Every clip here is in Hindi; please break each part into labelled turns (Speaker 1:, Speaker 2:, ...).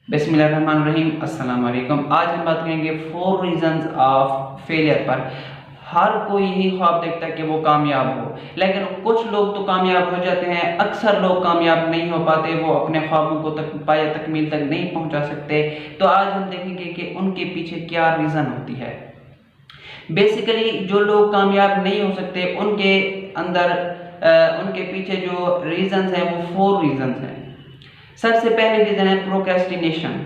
Speaker 1: बिस्मिल्लाहिर्रहमानिर्रहीम। अस्सलाम वालेकुम। आज हम बात करेंगे 4 रीजंस ऑफ फेलियर पर। हर कोई यही ख्वाब देखता है कि वो कामयाब हो, लेकिन कुछ लोग तो कामयाब हो जाते हैं, अक्सर लोग कामयाब नहीं हो पाते, वो अपने ख्वाबों को पाया तकमील तक नहीं पहुंचा सकते। तो आज हम देखेंगे कि उनके पीछे क्या रीज़न होती है। बेसिकली जो लोग कामयाब नहीं हो सकते उनके अंदर उनके पीछे जो रीजंस हैं वो 4 रीजंस हैं। सबसे पहले रीजन है प्रोक्रेस्टिनेशन।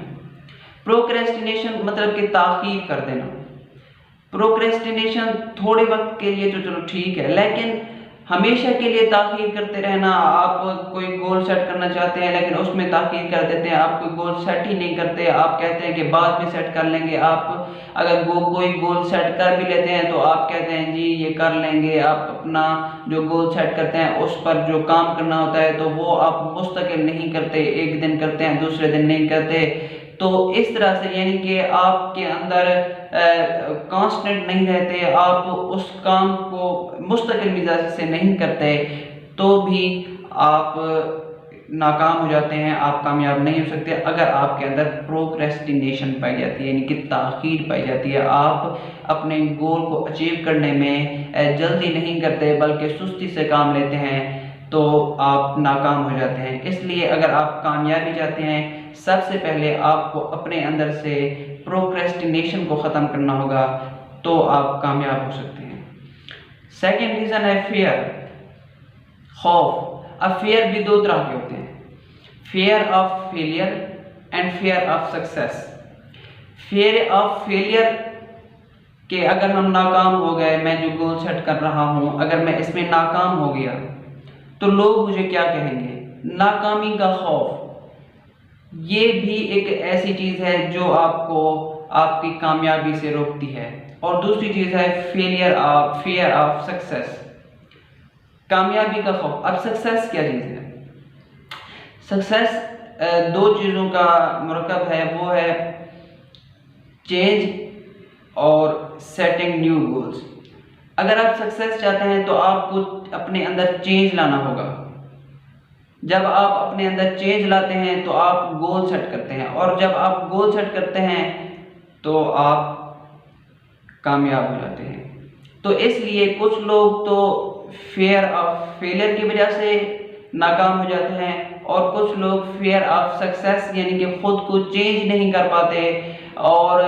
Speaker 1: प्रोक्रेस्टिनेशन मतलब कि ताखीर कर देना। प्रोक्रेस्टिनेशन थोड़े वक्त के लिए तो चलो ठीक है, लेकिन हमेशा के लिए ताखीर करते रहना। आप कोई गोल सेट करना चाहते हैं लेकिन उसमें ताखीर कर देते हैं, आप कोई गोल सेट ही नहीं करते, आप कहते हैं कि बाद में सेट कर लेंगे। आप अगर कोई गोल सेट कर भी लेते हैं तो आप कहते हैं जी ये कर लेंगे। आप अपना जो गोल सेट करते हैं उस पर जो काम करना होता है तो वो आप मुस्तकिल नहीं करते, एक दिन करते हैं दूसरे दिन नहीं करते। तो इस तरह से यानी कि आपके अंदर कांस्टेंट नहीं रहते, आप उस काम को मुस्तकिल मिजाज से नहीं करते, तो भी आप नाकाम हो जाते हैं, आप कामयाब नहीं हो सकते। अगर आपके अंदर प्रोक्रेस्टिनेशन पाई जाती है यानी कि ताखीर पाई जाती है, आप अपने गोल को अचीव करने में जल्दी नहीं करते बल्कि सुस्ती से काम लेते हैं, तो आप नाकाम हो जाते हैं। इसलिए अगर आप कामयाबी चाहते हैं, सबसे पहले आपको अपने अंदर से प्रोक्रेस्टिनेशन को ख़त्म करना होगा, तो आप कामयाब हो सकते हैं। सेकेंड रीज़न है फियर, खौफ। अब फेयर भी दो तरह के होते हैं, fair of failure and fair of success. Fair of failure कि अगर हम नाकाम हो गए, मैं जो गोल सेट कर रहा हूं अगर मैं इसमें नाकाम हो गया तो लोग मुझे क्या कहेंगे, नाकामी का खौफ। ये भी एक ऐसी चीज है जो आपको आपकी कामयाबी से रोकती है। और दूसरी चीज है फियर ऑफ सक्सेस, कामयाबी का खौफ। अब सक्सेस क्या चीज है? सक्सेस दो चीजों का मरकब है, वो है चेंज और सेटिंग न्यू गोल्स। अगर आप सक्सेस चाहते हैं तो आपको अपने अंदर चेंज लाना होगा। जब आप अपने अंदर चेंज लाते हैं तो आप गोल सेट करते हैं, और जब आप गोल सेट करते हैं तो आप कामयाब हो जाते हैं। तो इसलिए कुछ लोग तो फेयर ऑफ फेलियर की वजह से नाकाम हो जाते हैं, और कुछ लोग फेयर ऑफ सक्सेस यानी कि खुद को चेंज नहीं कर पाते और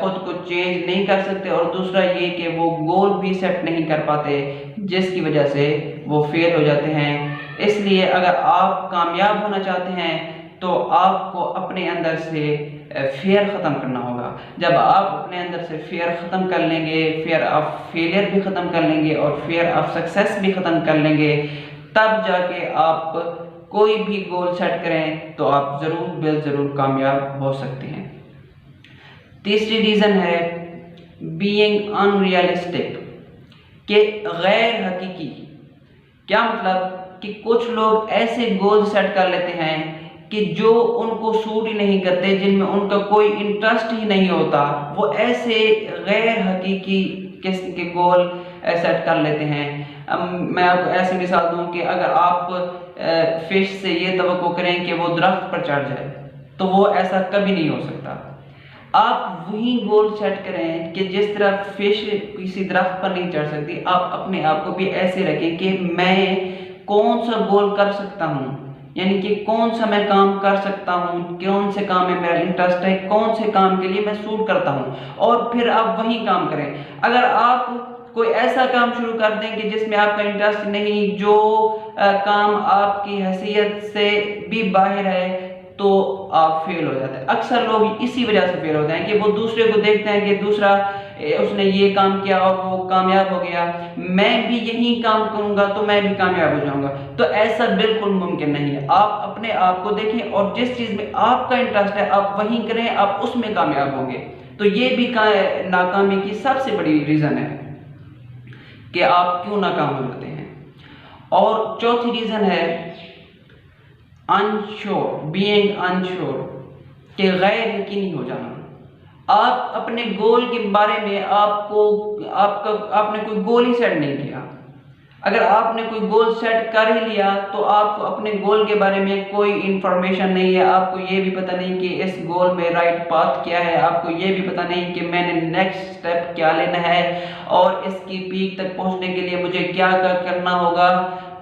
Speaker 1: खुद को चेंज नहीं कर सकते, और दूसरा ये कि वो गोल भी सेट नहीं कर पाते जिसकी वजह से वो फेल हो जाते हैं। इसलिए अगर आप कामयाब होना चाहते हैं तो आपको अपने अंदर से फेयर ख़त्म करना होगा। जब आप अपने अंदर से फेयर ख़त्म कर लेंगे, फेयर ऑफ फेलियर भी ख़त्म कर लेंगे और फेयर ऑफ सक्सेस भी ख़त्म कर लेंगे, तब जाके आप कोई भी गोल सेट करें तो आप ज़रूर कामयाब हो सकते हैं। तीसरी रीज़न है बीइंग अनरियलिस्टिक, के गैर हकीकी। क्या मतलब कि कुछ लोग ऐसे गोल सेट कर लेते हैं कि जो उनको सूट ही नहीं करते, जिनमें उनका कोई इंटरेस्ट ही नहीं होता, वो ऐसे गैर हकीकी किस्म के गोल सेट कर लेते हैं। मैं आपको ऐसी मिसाल दूं कि अगर आप फिश से ये तवक्को करें कि वो दरख्त पर चढ़ जाए तो वो ऐसा कभी नहीं हो सकता। आप वही गोल सेट करें कि जिस तरह फिश किसी दरख्त पर नहीं चढ़ सकती, आप अपने आप को भी ऐसे रखें कि मैं कौन सा गोल कर सकता हूँ, यानी कि कौन सा मैं काम कर सकता हूँ, कौन से काम में मेरा इंटरेस्ट है, कौन से काम के लिए मैं सूट करता हूँ, और फिर आप वही काम करें। अगर आप कोई ऐसा काम शुरू कर दें कि जिसमें आपका इंटरेस्ट नहीं, जो काम आपकी हैसियत से भी बाहर है, तो आप फेल हो जाते हैं। अक्सर लोग इसी वजह से फेल होते हैं कि वो दूसरे को देखते हैं कि दूसरा उसने ये काम किया और वो कामयाब हो गया, मैं भी यही काम करूंगा तो मैं भी कामयाब हो जाऊंगा। तो ऐसा बिल्कुल मुमकिन नहीं है। आप अपने आप को देखें और जिस चीज में आपका इंटरेस्ट है आप वही करें, आप उसमें कामयाब होंगे। तो ये भी नाकामी की सबसे बड़ी रीजन है कि आप क्यों नाकाम हो जाते हैं। और चौथी रीजन है अनश्योर, बीइंग अनश्योर, के गैर यकीनी हो जाना। आप अपने गोल के बारे में आपने कोई गोल ही सेट नहीं किया, अगर आपने कोई गोल सेट कर ही लिया तो आपको अपने गोल के बारे में कोई इंफॉर्मेशन नहीं है, आपको ये भी पता नहीं कि इस गोल में राइट पाथ क्या है, आपको ये भी पता नहीं कि मैंने नेक्स्ट स्टेप क्या लेना है और इसकी पीक तक पहुंचने के लिए मुझे क्या करना होगा,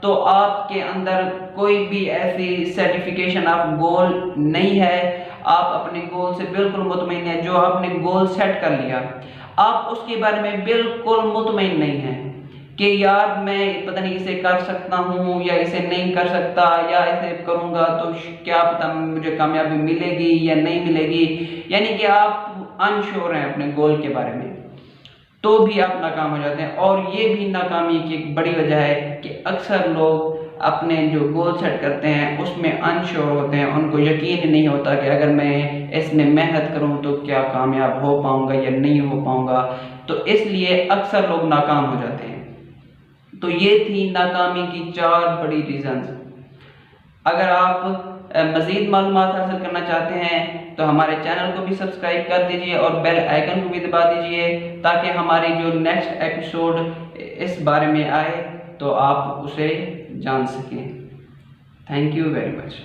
Speaker 1: तो आपके अंदर कोई भी ऐसी सर्टिफिकेशन ऑफ गोल नहीं है। आप अपने गोल से बिल्कुल मुतमईन है। जो आपने गोल सेट कर लिया आप उसके बारे में बिल्कुल मुतमईन नहीं है कि यार मैं पता नहीं इसे कर सकता हूँ या इसे नहीं कर सकता, या इसे करूँगा तो क्या पता मुझे कामयाबी मिलेगी या नहीं मिलेगी, यानी कि आप अनश्योर हैं अपने गोल के बारे में, तो भी आप नाकाम हो जाते हैं। और ये भी नाकामी की एक बड़ी वजह है कि अक्सर लोग अपने जो गोल सेट करते हैं उसमें अनश्योर होते हैं, उनको यकीन नहीं होता कि अगर मैं इसमें मेहनत करूं तो क्या कामयाब हो पाऊंगा या नहीं हो पाऊंगा, तो इसलिए अक्सर लोग नाकाम हो जाते हैं। तो ये थी नाकामी की 4 बड़ी रीजंस। अगर आप मज़ीद मालूमात हासिल करना चाहते हैं तो हमारे चैनल को भी सब्सक्राइब कर दीजिए और बेल आइकन को भी दबा दीजिए ताकि हमारी जो नेक्स्ट एपिसोड इस बारे में आए तो आप उसे जान सकें। Thank you very much.